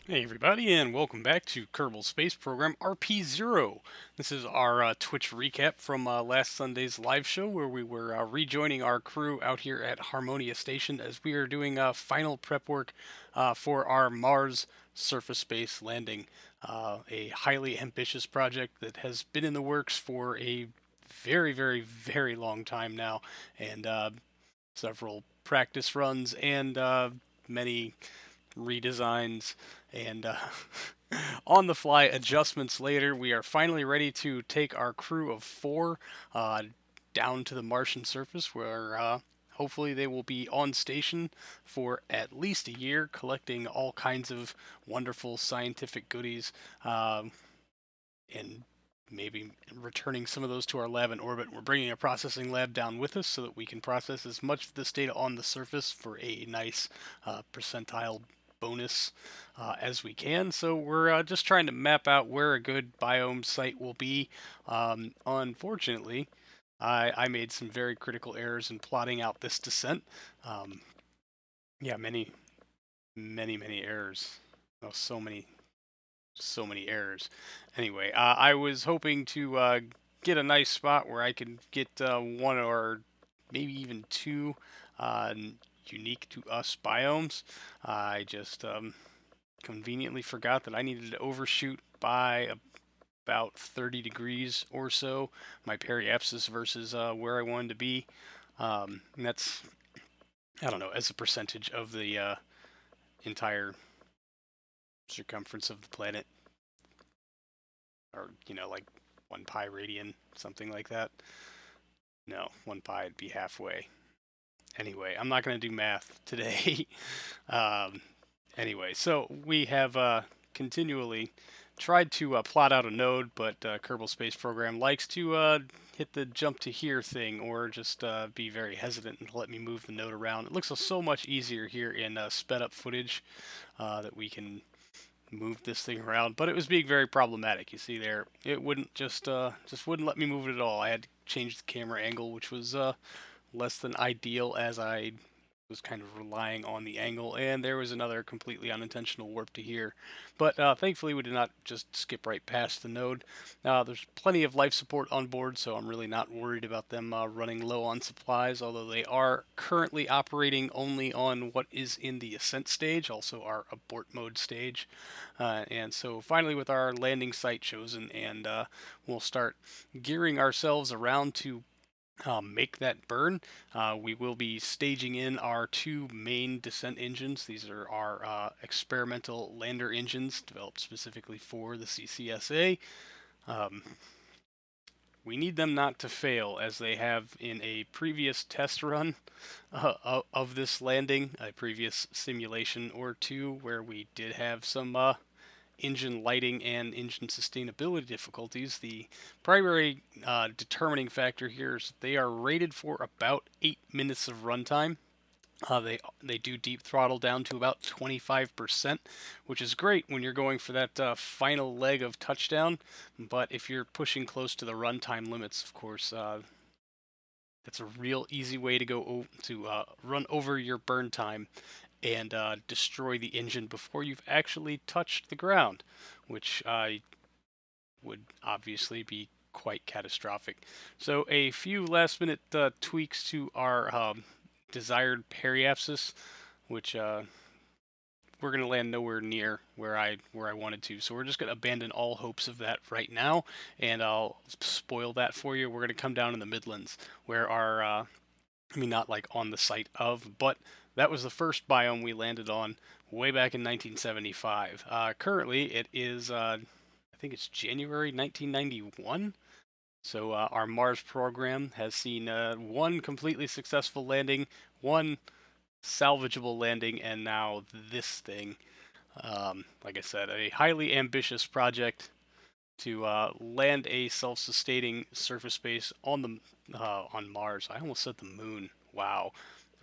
Hey everybody, and welcome back to Kerbal Space Program RP-0. This is our Twitch recap from last Sunday's live show, where we were rejoining our crew out here at Harmonia Station as we are doing final prep work for our Mars surface space landing. A highly ambitious project that has been in the works for a very, very, very long time now, and several practice runs and many redesigns and on the fly adjustments later. We are finally ready to take our crew of four down to the Martian surface where hopefully they will be on station for at least a year collecting all kinds of wonderful scientific goodies and maybe returning some of those to our lab in orbit. We're bringing a processing lab down with us so that we can process as much of this data on the surface for a nice percentile bonus as we can. So we're just trying to map out where a good biome site will be. Unfortunately, I made some very critical errors in plotting out this descent. Yeah, many errors. Oh, so many errors. Anyway, I was hoping to get a nice spot where I could get one or maybe even two uh, unique to us biomes. I just conveniently forgot that I needed to overshoot by about 30 degrees or so my periapsis versus where I wanted to be. And that's, I don't know, as a percentage of the entire circumference of the planet, or like 1 pi radian, something like that. No, 1 pi would be halfway. Anyway, I'm not going to do math today. um, anyway, so we have continually tried to plot out a node, but Kerbal Space Program likes to hit the jump to here thing, or just be very hesitant and let me move the node around. It looks so much easier here in sped up footage that we can move this thing around, but it was being very problematic. You see there, it wouldn't just wouldn't let me move it at all. I had to change the camera angle, which was less than ideal, as I was kind of relying on the angle, and there was another completely unintentional warp to here. But thankfully, we did not just skip right past the node. There's plenty of life support on board, so I'm really not worried about them running low on supplies, although they are currently operating only on what is in the ascent stage, also our abort mode stage. And so finally, with our landing site chosen, and we'll start gearing ourselves around to make that burn. We will be staging in our two main descent engines. These are our experimental lander engines developed specifically for the CCSA. Um, we need them not to fail, as they have in a previous test run of this landing, a previous simulation or two, where we did have some engine lighting and engine sustainability difficulties. The primary determining factor here is that they are rated for about 8 minutes of runtime. They do deep throttle down to about 25%, which is great when you're going for that final leg of touchdown. But if you're pushing close to the runtime limits, of course, that's a real easy way to run over your burn time and destroy the engine before you've actually touched the ground, which would obviously be quite catastrophic. So a few last minute tweaks to our desired periapsis, which we're going to land nowhere near where I wanted to. So we're just going to abandon all hopes of that right now, and I'll spoil that for you. We're going to come down in the Midlands, where our I mean, not like on the site of, but that was the first biome we landed on way back in 1975. Currently, it is, I think it's January 1991. So our Mars program has seen one completely successful landing, one salvageable landing, and now this thing. Like I said, a highly ambitious project to land a self-sustaining surface base on Mars. I almost said the moon. Wow.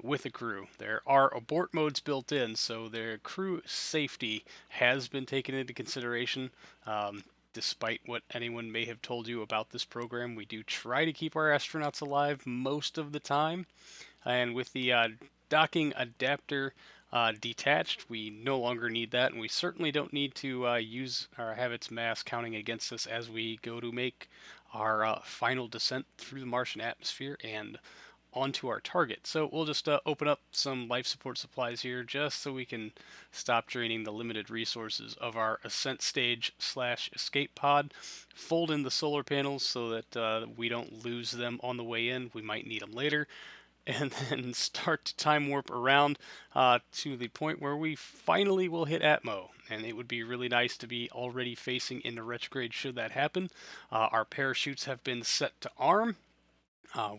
With a crew. There are abort modes built in, so their crew safety has been taken into consideration. Despite what anyone may have told you about this program, we do try to keep our astronauts alive most of the time. And with the docking adapter detached. We no longer need that, and we certainly don't need to use or have its mass counting against us as we go to make our final descent through the Martian atmosphere and onto our target. So we'll just open up some life support supplies here just so we can stop draining the limited resources of our ascent stage / escape pod. Fold in the solar panels so that we don't lose them on the way in. We might need them later. And then start to time warp around to the point where we finally will hit Atmo. And it would be really nice to be already facing into retrograde should that happen. Our parachutes have been set to arm.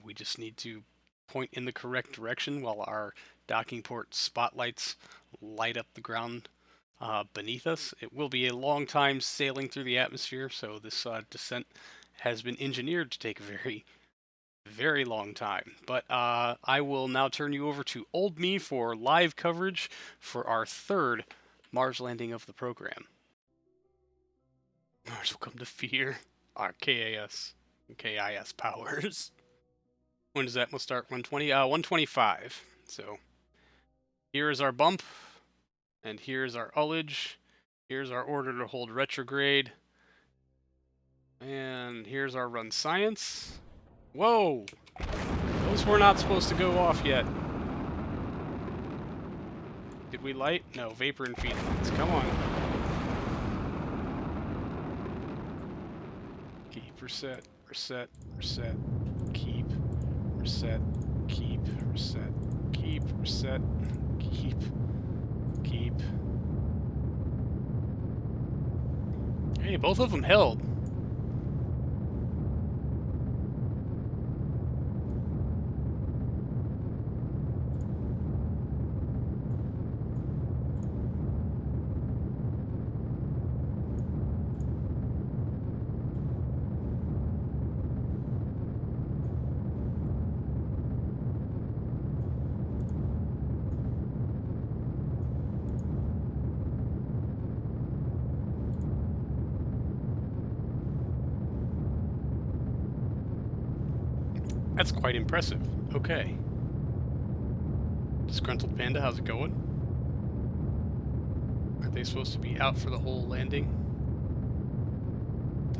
We just need to point in the correct direction while our docking port spotlights light up the ground beneath us. It will be a long time sailing through the atmosphere, so this descent has been engineered to take a very long time. But I will now turn you over to Old Me for live coverage for our third Mars landing of the program. Mars will come to fear our KIS powers. When does that will start? 120? 125. So here is our bump, and here's our ullage. Here's our order to hold retrograde. And here's our run science. Whoa! Those were not supposed to go off yet. Did we light? No, vapor and feed lines. Come on. Keep, reset, reset, reset, keep, reset, keep, reset, keep, reset, keep, keep. Hey, both of them held. That's quite impressive. Okay. Disgruntled Panda, how's it going? Are they supposed to be out for the whole landing?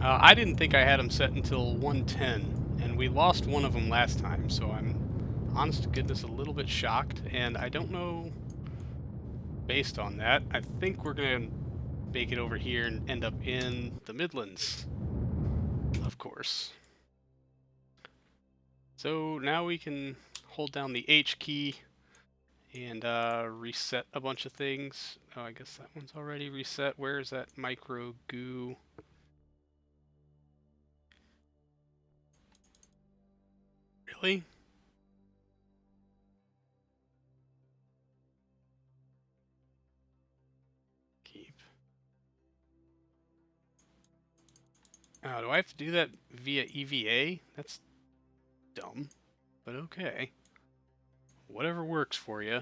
I didn't think I had them set until 110, and we lost one of them last time, so I'm, honest to goodness, a little bit shocked, and I don't know, based on that, I think we're going to make it over here and end up in the Midlands, of course. So now we can hold down the H key and reset a bunch of things. Oh, I guess that one's already reset. Where is that micro goo? Really? Keep. Oh, do I have to do that via EVA? That's dumb, but okay. Whatever works for you.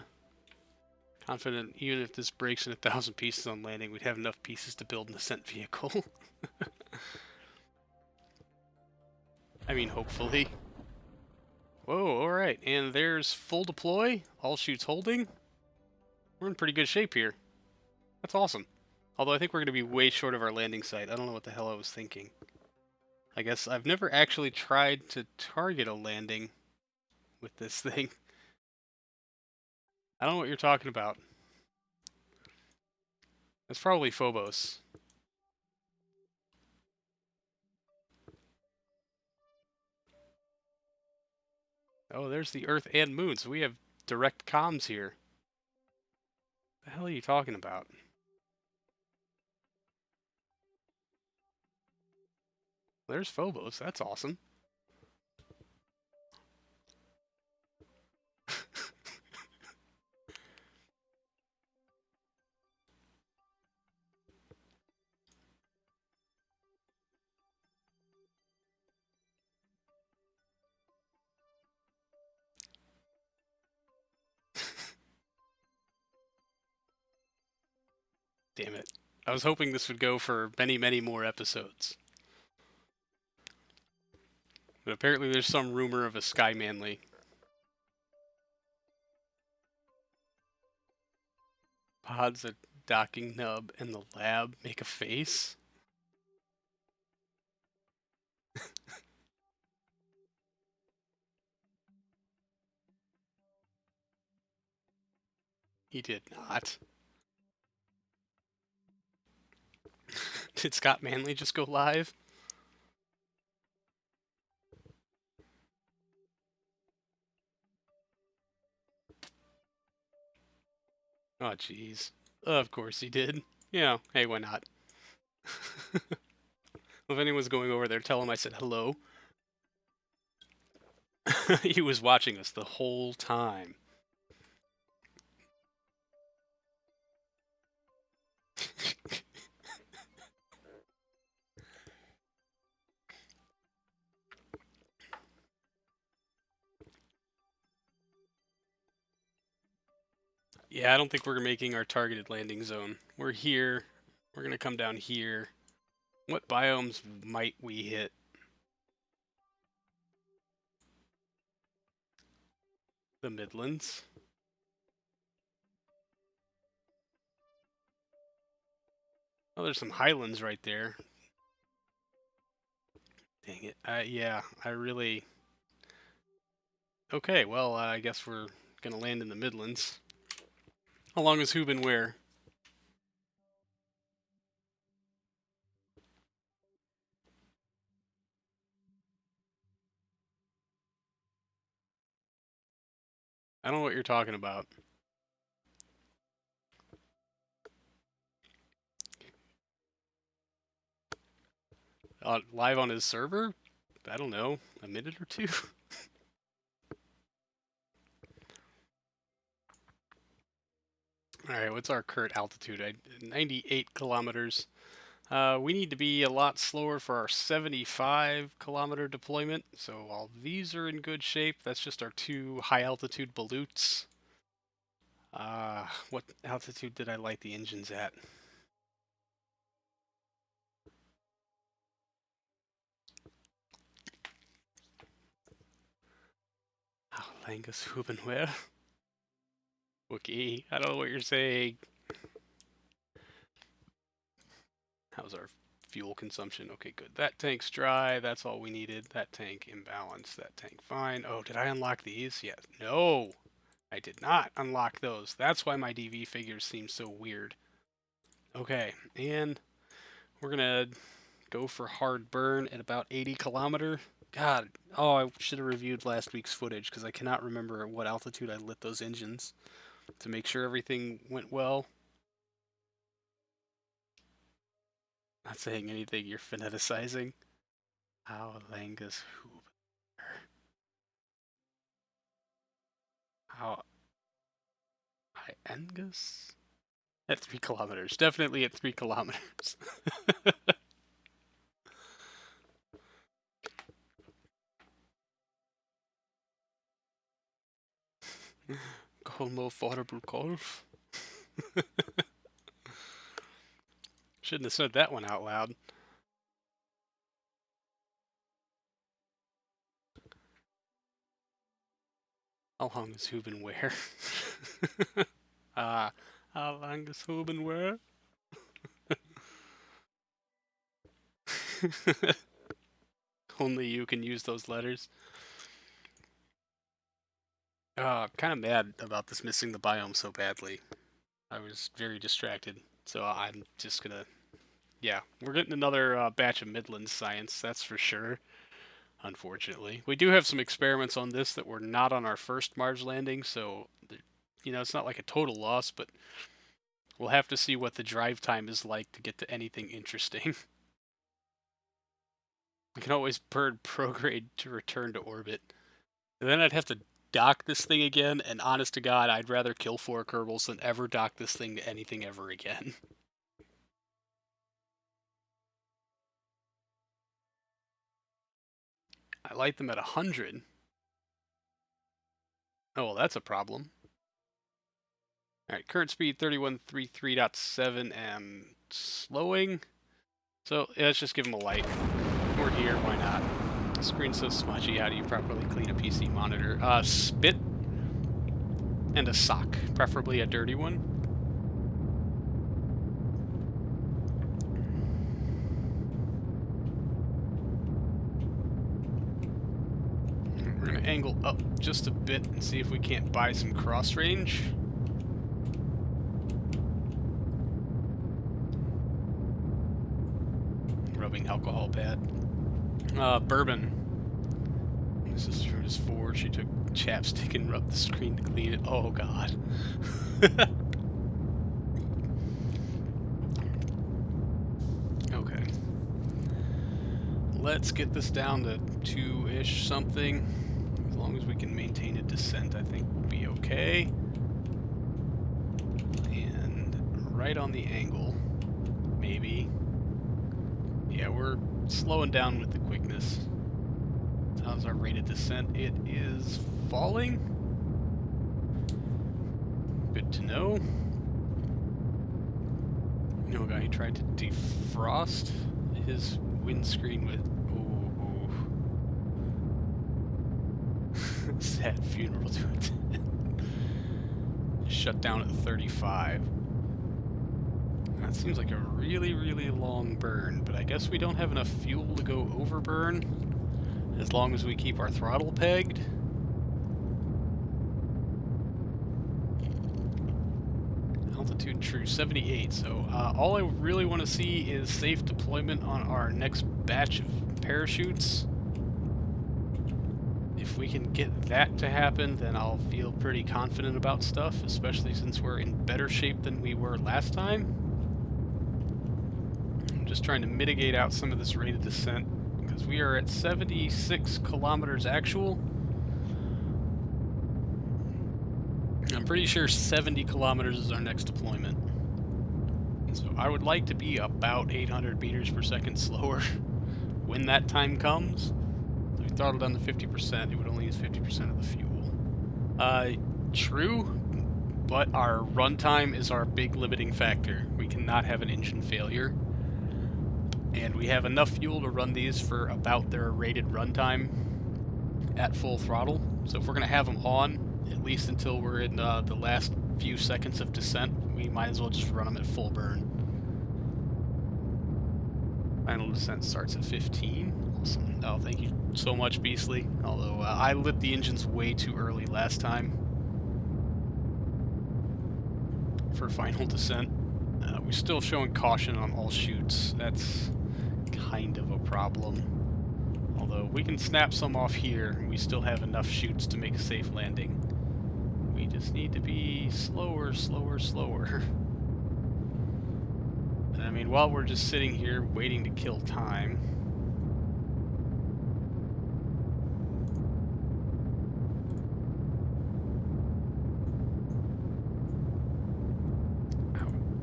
Confident even if this breaks in 1,000 pieces on landing, we'd have enough pieces to build an ascent vehicle. I mean, hopefully. Whoa, alright, and there's full deploy, all shoots holding. We're in pretty good shape here. That's awesome. Although I think we're going to be way short of our landing site. I don't know what the hell I was thinking. I guess I've never actually tried to target a landing with this thing. I don't know what you're talking about. That's probably Phobos. Oh, there's the Earth and Moon, so we have direct comms here. The hell are you talking about? There's Phobos, that's awesome. Damn it. I was hoping this would go for many, many more episodes. But apparently there's some rumor of a Sky Manly. Pods a docking nub in the lab. Make a face. He did not. Did Scott Manley just go live? Oh, jeez. Of course he did. Yeah, hey, why not? If anyone's going over there, tell him I said hello. He was watching us the whole time. Yeah, I don't think we're making our targeted landing zone. We're here. We're going to come down here. What biomes might we hit? The Midlands. Oh, there's some highlands right there. Dang it. Yeah, I really... Okay, well, I guess we're going to land in the Midlands. How long is who been where? I don't know what you're talking about. Live on his server? I don't know, a minute or two? Alright, what's our current altitude? 98 kilometers. We need to be a lot slower for our 75-kilometer deployment. So while these are in good shape, that's just our 2 high-altitude balloons. What altitude did I light the engines at? Langus Hubenwehr. Okay, I don't know what you're saying. How's our fuel consumption? Okay, good. That tank's dry. That's all we needed. That tank imbalanced. That tank fine. Oh, did I unlock these? Yes. No, I did not unlock those. That's why my DV figures seem so weird. Okay, and we're gonna go for hard burn at about 80 kilometer. God, oh, I should have reviewed last week's footage because I cannot remember at what altitude I lit those engines to make sure everything went well. Not saying anything, you're phoneticizing. How Langus Huber. How I Angus? At 3 kilometers. Definitely at 3 kilometers. Colmo Affordable Golf. Shouldn't have said that one out loud. How long is Huben where? How long is Huben where? Only you can use those letters. I'm kind of mad about this missing the biome so badly. I was very distracted, so I'm just gonna... Yeah, we're getting another batch of Midlands science, that's for sure, unfortunately. We do have some experiments on this that were not on our first Mars landing, so, you know, it's not like a total loss, but we'll have to see what the drive time is like to get to anything interesting. We can always burn prograde to return to orbit. And then I'd have to dock this thing again, and honest to God, I'd rather kill 4 Kerbals than ever dock this thing to anything ever again. I light them at 100. Oh, well, that's a problem. Alright, current speed 3133.7 and slowing. So, yeah, let's just give them a light. We're here, why not? The screen's so smudgy, how do you properly clean a PC monitor? Spit and a sock, preferably a dirty one. angle up just a bit and see if we can't buy some cross range. Rubbing alcohol pad. Bourbon. My sister was 4. She took chapstick and rubbed the screen to clean it. Oh god. Okay. Let's get this down to 2-ish something. As long as we can maintain a descent, I think we'll be okay. And right on the angle, maybe. Yeah, we're slowing down with the quickness. How's our rate of descent? It is falling. Good to know. You know a guy who tried to defrost his windscreen with... Ooh. Sad funeral to attend. Shut down at 35. That seems like a really, really long burn, but I guess we don't have enough fuel to go over burn, as long as we keep our throttle pegged. Altitude true, 78, so all I really want to see is safe deployment on our next batch of parachutes. If we can get that to happen, then I'll feel pretty confident about stuff, especially since we're in better shape than we were last time. I'm just trying to mitigate out some of this rate of descent, because we are at 76 kilometers actual. I'm pretty sure 70 kilometers is our next deployment. So I would like to be about 800 meters per second slower when that time comes. If we throttle down to 50%, it would only use 50% of the fuel. True, but our runtime is our big limiting factor. We cannot have an engine failure. And we have enough fuel to run these for about their rated runtime at full throttle. So if we're going to have them on, at least until we're in the last few seconds of descent, we might as well just run them at full burn. Final descent starts at 15. Awesome. Oh, thank you so much, Beastly. Although I lit the engines way too early last time for final descent. We're still showing caution on all chutes. That's kind of a problem. Although we can snap some off here, we still have enough chutes to make a safe landing. We just need to be slower, slower, slower. And I mean, while we're just sitting here waiting to kill time,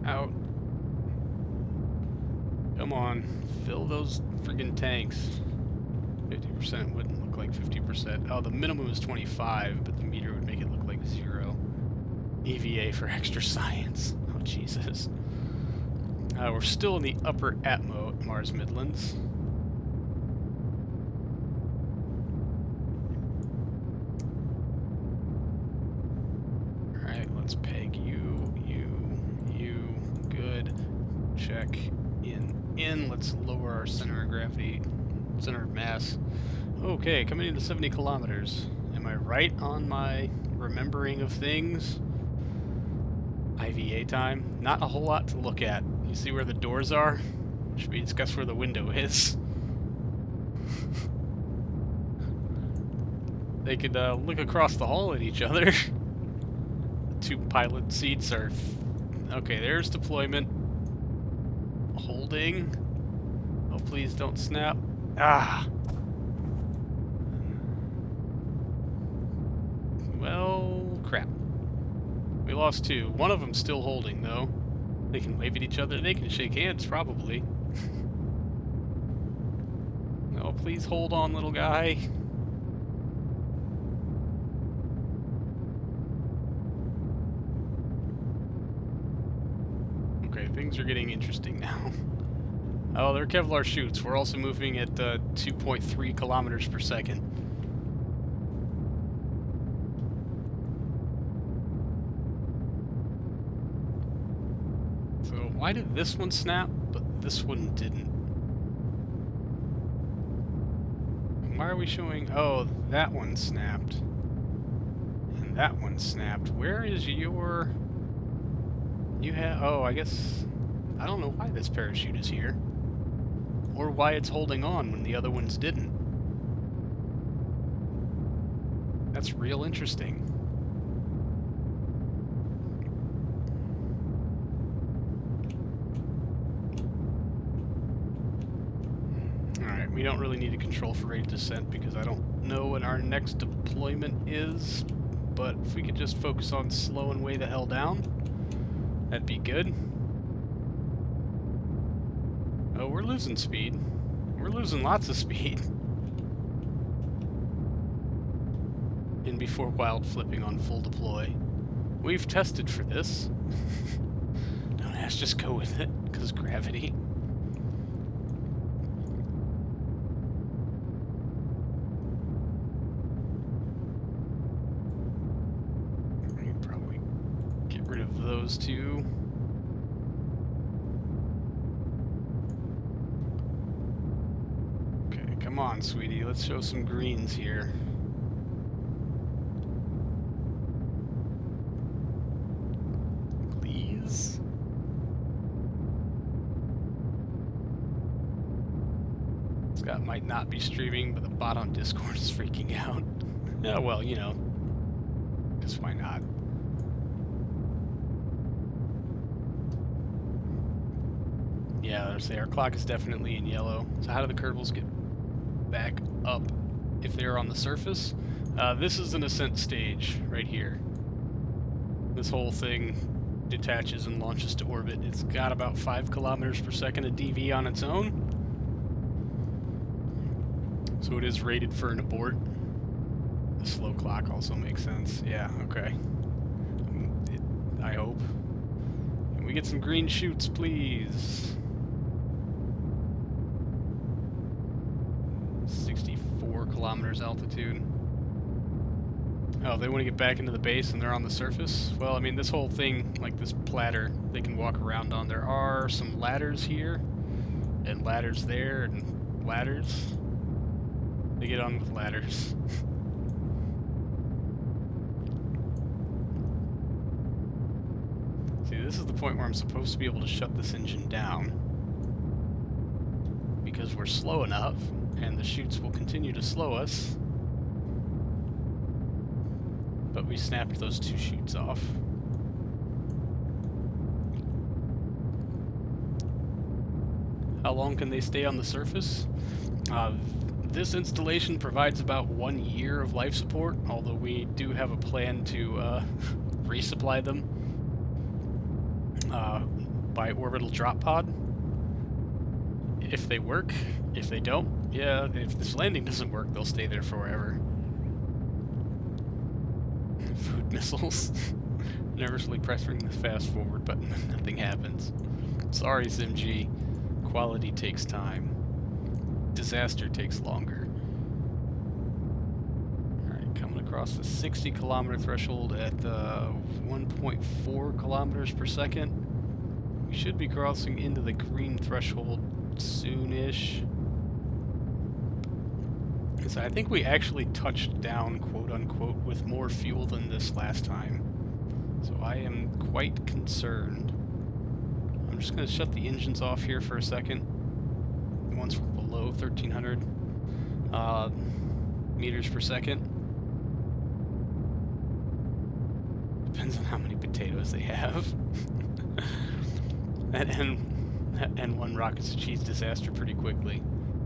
out. Come on, fill those friggin' tanks. 50% wouldn't look like 50%. Oh, the minimum is 25, but the meter would make it look like 0. EVA for extra science. Oh, Jesus. We're still in the upper atmo at Mars Midlands. Alright, let's peg you. Good. Check. In. Let's lower our center of gravity, center of mass. Okay, coming into 70 kilometers. Am I right on my remembering of things? IVA time. Not a whole lot to look at. You see where the doors are? Which means guess where the window is. They could look across the hall at each other. The 2 pilot seats are... Okay, there's deployment. Holding. Oh, please don't snap. Ah! Well, crap. We lost 2. One of them's still holding, though. They can wave at each other. They can shake hands, probably. Oh, please hold on, little guy. Okay, things are getting interesting now. Oh, they're Kevlar chutes. We're also moving at 2.3 kilometers per second. So why did this one snap, but this one didn't? why are we showing... Oh, that one snapped. And that one snapped. Where is your... You have... Oh, I guess... I don't know why this parachute is here. Or why it's holding on when the other ones didn't. That's real interesting. Alright, we don't really need a control for rate of descent because I don't know when our next deployment is, but if we could just focus on slowing way the hell down, that'd be good. Oh, we're losing speed. We're losing lots of speed. In before wild flipping on full deploy. We've tested for this. Don't ask, just go with it, because gravity. We can probably get rid of those two. Okay, come on, sweetie, let's show some greens here. Scott might not be streaming, but the bot on Discord is freaking out. Yeah, well, you know, because why not? Yeah, say our clock is definitely in yellow. So how do the Kerbals get back up if they're on the surface? This is an ascent stage right here. This whole thing detaches and launches to orbit. It's got about 5 kilometers per second of DV on its own. So it is rated for an abort. The slow clock also makes sense. Yeah, okay. I hope. Can we get some green shoots, please? 64 kilometers altitude. Oh, they want to get back into the base and they're on the surface? Well, I mean, this whole thing, like this platter, they can walk around on. There are some ladders here, and ladders there, and ladders. They get on with ladders. See, this is the point where I'm supposed to be able to shut this engine down. Because we're slow enough, and the chutes will continue to slow us. But we snapped those 2 chutes off. How long can they stay on the surface? This installation provides about 1 year of life support, although we do have a plan to resupply them by orbital drop pod. If they work. If they don't, yeah, if this landing doesn't work, they'll stay there forever. Food missiles. Nervously pressing the fast forward button, nothing happens. Sorry, SimG. Quality takes time. Disaster takes longer. Alright, coming across the 60 kilometer threshold at 1.4 kilometers per second. We should be crossing into the green threshold soon-ish. So I think we actually touched down, quote-unquote, with more fuel than this last time. So I am quite concerned. I'm just going to shut the engines off here for a second. Once we're below 1,300 meters per second. Depends on how many potatoes they have. And N1 rockets achieved disaster pretty quickly.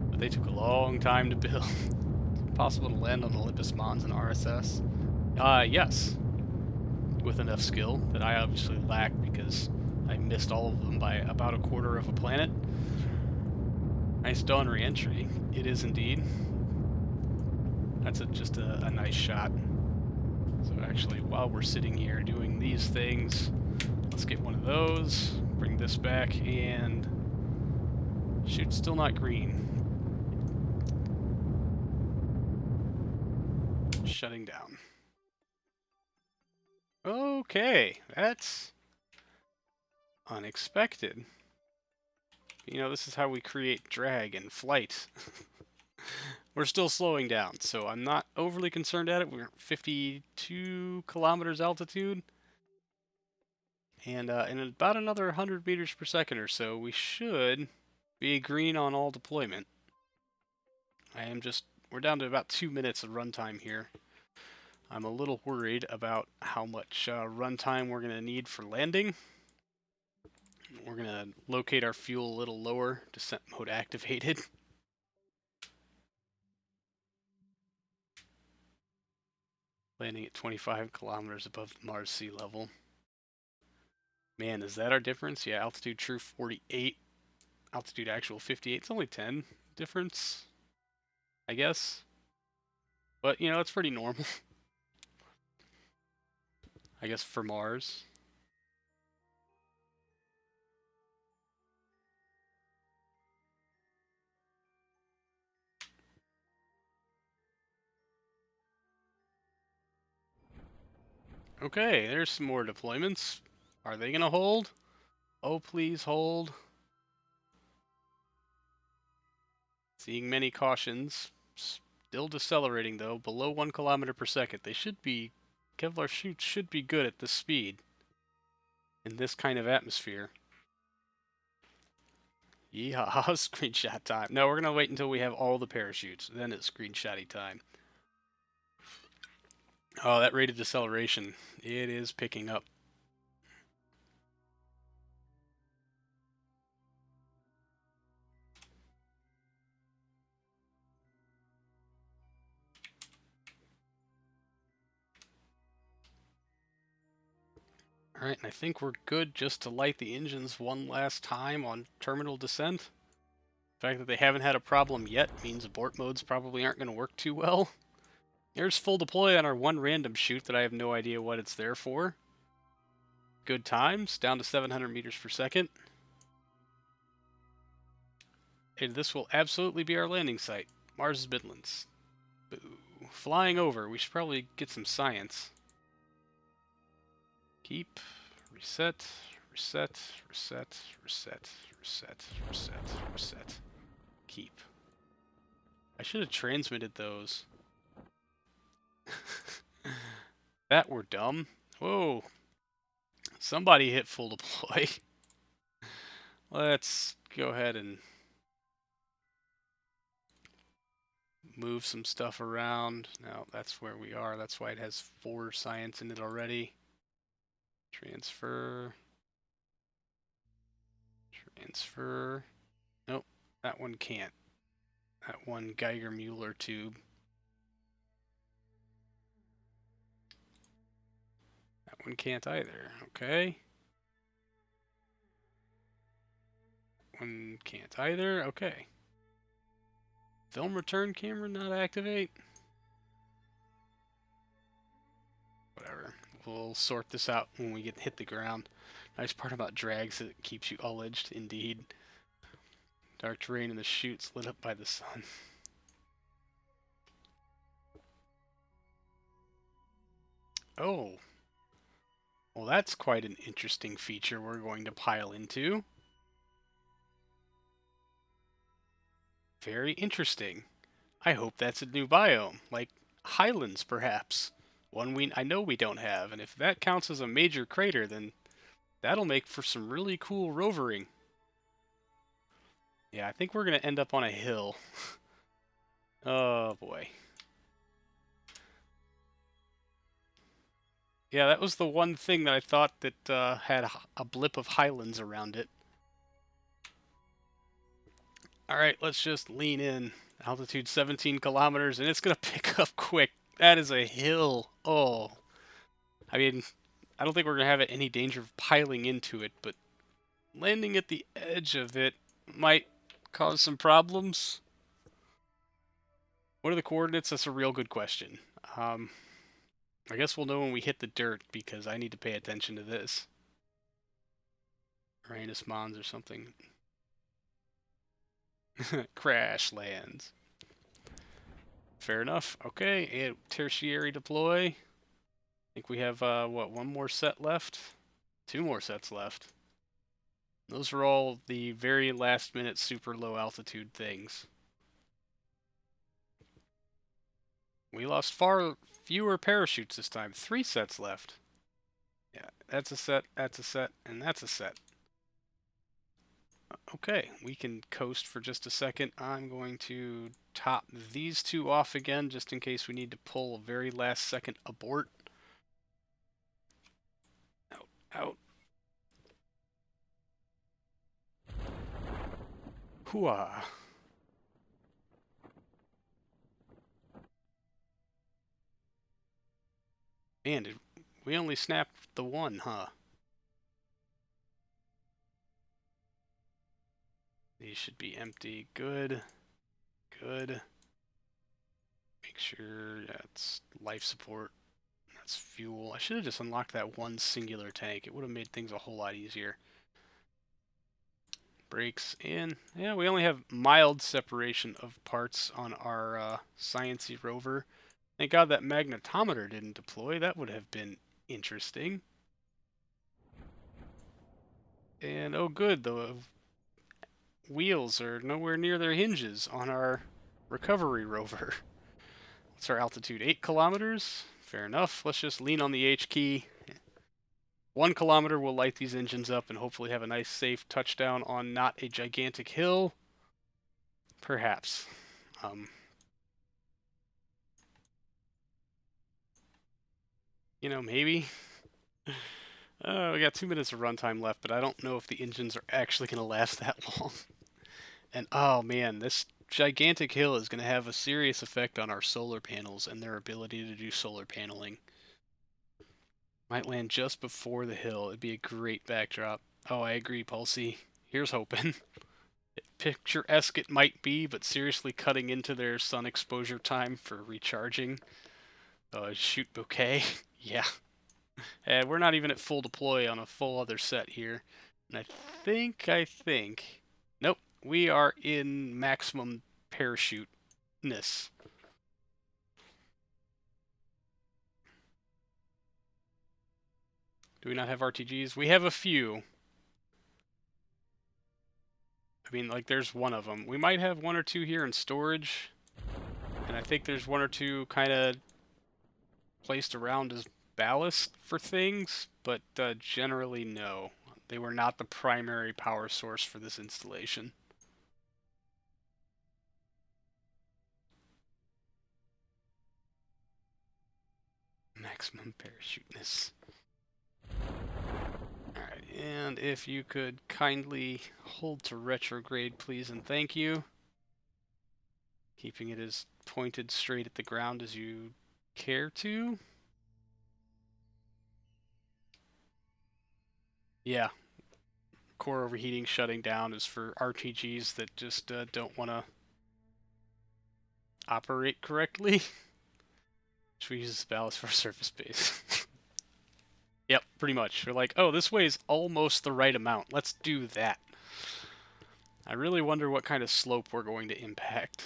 But they took a long time to build. Possible to land on Olympus Mons and RSS? Yes. With enough skill that I obviously lack because I missed all of them by about a quarter of a planet. Nice dawn reentry. It is indeed. That's just a nice shot. So actually, while we're sitting here doing these things, let's get one of those, bring this back, and shoot, still not green. Shutting down. Okay, that's unexpected. You know, this is how we create drag and flight. we're still slowing down, so I'm not overly concerned at it. We're 52 kilometers altitude, and in about another 100 meters per second or so, we should be green on all deployment. We're down to about 2 minutes of runtime here. I'm a little worried about how much runtime we're going to need for landing. We're going to locate our fuel a little lower, descent mode activated. Landing at 25 kilometers above the Mars sea level. Man, is that our difference? Yeah, altitude true 48, altitude actual 58. It's only 10 difference, I guess. But, you know, it's pretty normal. I guess for Mars. Okay, there's some more deployments. Are they gonna hold? Oh, please hold. Seeing many cautions. Still decelerating though, below 1 kilometer per second. Kevlar chutes should be good at this speed. In this kind of atmosphere. Yeehaw, screenshot time. No, we're gonna wait until we have all the parachutes. Then it's screenshotty time. Oh, that rate of deceleration. It is picking up. Alright, and I think we're good just to light the engines one last time on terminal descent. The fact that they haven't had a problem yet means abort modes probably aren't going to work too well. There's full deploy on our one random chute that I have no idea what it's there for. Good times, down to 700 meters per second. And this will absolutely be our landing site. Mars Midlands. Boo. Flying over, we should probably get some science. Keep, reset, reset, reset, reset, reset, reset, reset. Keep. I should have transmitted those. That were dumb. Whoa. Somebody hit full deploy. Let's go ahead and move some stuff around. Now, that's where we are. That's why it has 4 science in it already. Transfer. Transfer. Nope, that one can't. That one Geiger-Muller tube. That one can't either. Okay. One can't either. Okay. Film return camera not activate. Whatever. We'll sort this out when we hit the ground. Nice part about drags is it keeps you ullaged, indeed. Dark terrain in the chutes lit up by the sun. Oh. Well, that's quite an interesting feature we're going to pile into. Very interesting. I hope that's a new biome, like highlands, perhaps. One I know we don't have, and if that counts as a major crater, then that'll make for some really cool rovering. Yeah, I think we're going to end up on a hill. Oh, boy. Yeah, that was the one thing that I thought that had a blip of highlands around it. Alright, let's just lean in. Altitude 17 kilometers, and it's going to pick up quick. That is a hill. Oh. I mean, I don't think we're going to have any danger of piling into it, but landing at the edge of it might cause some problems. What are the coordinates? That's a real good question. I guess we'll know when we hit the dirt, because I need to pay attention to this. Uranus Mons or something. Crash lands. Fair enough. Okay, and tertiary deploy. I think we have, what, one more set left? 2 more sets left. Those are all the very last minute super low altitude things. We lost far fewer parachutes this time. 3 sets left. Yeah, that's a set, and that's a set. Okay, we can coast for just a second. I'm going to top these 2 off again, just in case we need to pull a very last second abort. Out, out. Hooah. Man, we only snapped the 1, huh? These should be empty. Good. Good. Make sure that's life support. That's fuel. I should have just unlocked that one singular tank. It would have made things a whole lot easier. Brakes in. Yeah, we only have mild separation of parts on our Science-y rover. Thank God that magnetometer didn't deploy. That would have been interesting. And oh good, the wheels are nowhere near their hinges on our recovery rover. What's our altitude? 8 kilometers? Fair enough. Let's just lean on the H key. 1 kilometer will light these engines up and hopefully have a nice safe touchdown on not a gigantic hill. Perhaps. You know, maybe. We got 2 minutes of runtime left, but I don't know if the engines are actually going to last that long. And oh man, this gigantic hill is going to have a serious effect on our solar panels and their ability to do solar paneling. Might land just before the hill. It'd be a great backdrop. Oh, I agree, Pulsey. Here's hoping. Picturesque it might be, but seriously cutting into their sun exposure time for recharging. Shoot bouquet. Yeah. And we're not even at full deploy on a full other set here. And I think... Nope. We are in maximum parachute-ness. Do we not have RTGs? We have a few. I mean, like, there's one of them. We might have 1 or 2 here in storage. And I think there's 1 or 2 kind of placed around as ballast for things, but generally no. They were not the primary power source for this installation. Maximum parachute-ness. Alright, and if you could kindly hold to retrograde, please and thank you. Keeping it as pointed straight at the ground as you care to. Yeah. Core overheating shutting down is for RTGs that just don't want to operate correctly. Should we use this ballast for surface base? Yep, pretty much. We're like, oh, this weighs almost the right amount. Let's do that. I really wonder what kind of slope we're going to impact.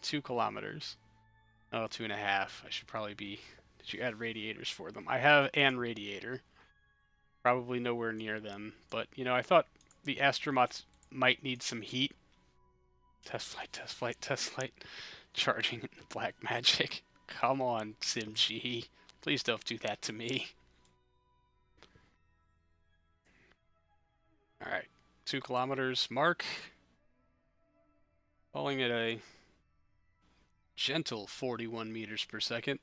2 kilometers. Oh, 2.5. I should probably be... Did you add radiators for them? I have an radiator. Probably nowhere near them. But, you know, I thought the astronauts might need some heat. Test flight, test flight, test flight. Charging in black magic. Come on, SimG. Please don't do that to me. Alright. 2 kilometers mark. Falling at a gentle 41 meters per second.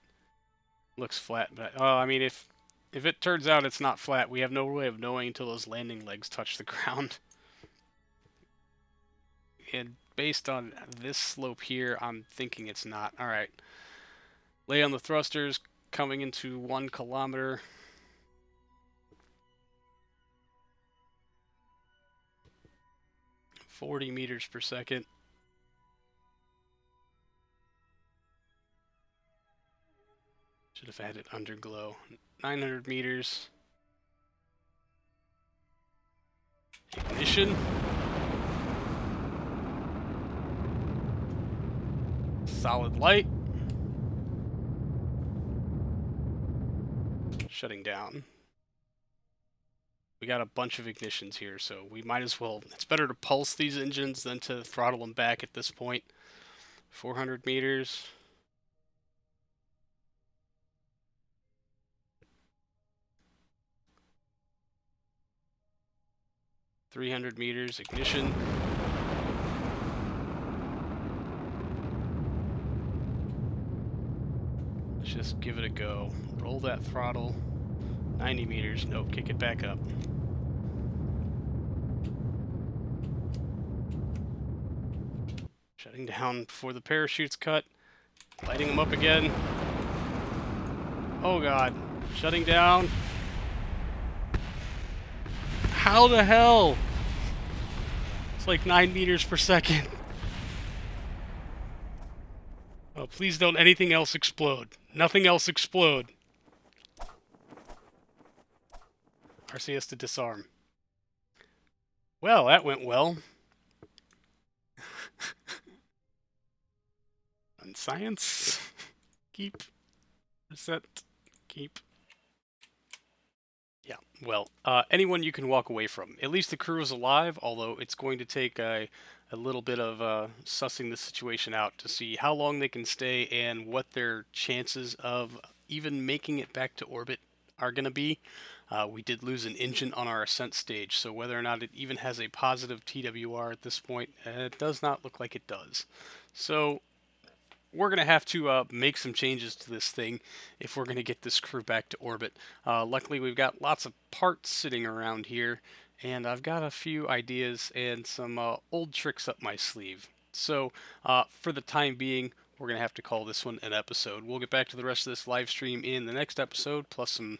Looks flat, but... Oh, I mean, if it turns out it's not flat, we have no way of knowing until those landing legs touch the ground. And based on this slope here, I'm thinking it's not. Alright. Lay on the thrusters, coming into 1 kilometer. .40 meters per second. Should have added underglow. 900 meters. Ignition. Solid light. Shutting down. We got a bunch of ignitions here, so we might as well... It's better to pulse these engines than to throttle them back at this point. 400 meters. 300 meters, ignition. Let's just give it a go. Roll that throttle. 90 meters. Nope, kick it back up. Shutting down before the parachute's cut. Lighting them up again. Oh god. Shutting down. How the hell? It's like 9 meters per second. Oh, please don't anything else explode. Nothing else explode. RCS to disarm. Well, that went well. And science. Keep. Reset. Keep. Yeah, well, anyone you can walk away from. At least the crew is alive, although it's going to take a little bit of sussing the situation out to see how long they can stay and what their chances of even making it back to orbit are going to be. We did lose an engine on our ascent stage, so whether or not it even has a positive TWR at this point, it does not look like it does. So we're going to have to make some changes to this thing if we're going to get this crew back to orbit. Luckily, we've got lots of parts sitting around here, and I've got a few ideas and some old tricks up my sleeve. So for the time being, we're going to have to call this one an episode. We'll get back to the rest of this live stream in the next episode, plus some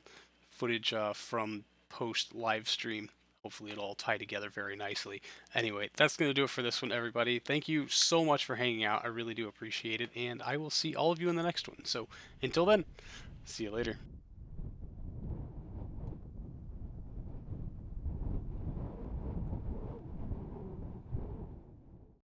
footage from post live stream. Hopefully it'll all tie together very nicely. Anyway, that's going to do it for this one, everybody. Thank you so much for hanging out. I really do appreciate it, and I will see all of you in the next one. So until then, see you later.